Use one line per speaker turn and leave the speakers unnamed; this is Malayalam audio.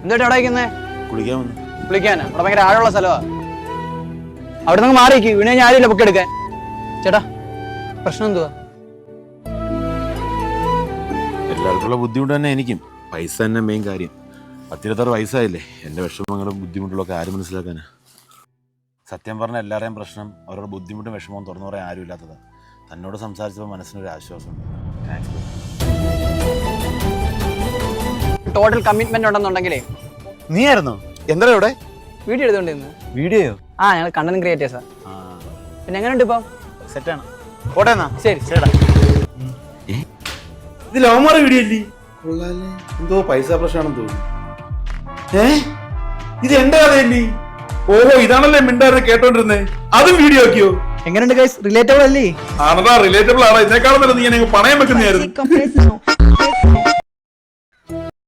എന്നിട്ട് എവിടെ വയ്ക്കുന്നേ?
കുളിക്കാൻ വന്നു.
കുളിക്കാനാ? അവിടെ ഭയങ്കര ആഴമുള്ള സ്ഥലമാണ്. അവിടെ നിന്ന് മാറിയിരിക്കും. ഇവിടെ ഞാൻ ആരുമില്ല ബുക്ക് എടുക്കാൻ. ചേട്ടാ പ്രശ്നം എന്തുവാ?
എല്ലാവർക്കുള്ള ബുദ്ധിമുട്ട് തന്നെ എനിക്കും. പൈസ തന്നെ മെയിൻ കാര്യം. 10-26 വയസ്സായില്ലേ. എൻ്റെ വിഷമങ്ങളും ബുദ്ധിമുട്ടുകളൊക്കെ ആരും മനസ്സിലാക്കാനാ? സത്യം പറഞ്ഞ എല്ലാവരുടെയും പ്രശ്നം അവരുടെ ബുദ്ധിമുട്ടും വിഷമവും തുറന്നു പറയാൻ ആരും ഇല്ലാത്തതാണ്. തന്നോട് സംസാരിച്ചപ്പോൾ മനസ്സിനൊരു ആശ്വാസമുണ്ട്.
Total commitment ഉണ്ടെന്നുണ്ടെങ്കിലേ.
നീ ആയിരുന്നോ? എന്താ ഇവിടെ
വീഡിയോ എടുത്തോണ്ടിരുന്നു.
വീഡിയോ?
ഞങ്ങൾ കണ്ടന്റ് ക്രിയേറ്റേഴ്സാ. പിന്നെ എങ്ങനെയുണ്ട് ഇപ്പം?
സെറ്റാണ്. കോട്ടയെന്നാ?
ശരി
ശരിടാ. ഇത് ലവ്മാർ വീഡിയോ അല്ലേ? എന്തോ പൈസ പ്രശ്നമാണെന്ന് തോന്നുന്നു. ഇത് എന്റെ കഥയല്ലേ? ഓഹോ, ഇതാണല്ലേ മിണ്ടായിരുന്നു കേട്ടോണ്ടിരുന്നേ. അതും വീഡിയോ ആക്കിയോ?
എങ്ങനെയുണ്ട് ഗൈസ്? റിലേറ്റബിൾ അല്ലേ?
ആണതാ, റിലേറ്റബിൾ ആണോ? ഇതിനേക്കാളും നീ പണയം വെക്കുന്നതായിരുന്നു.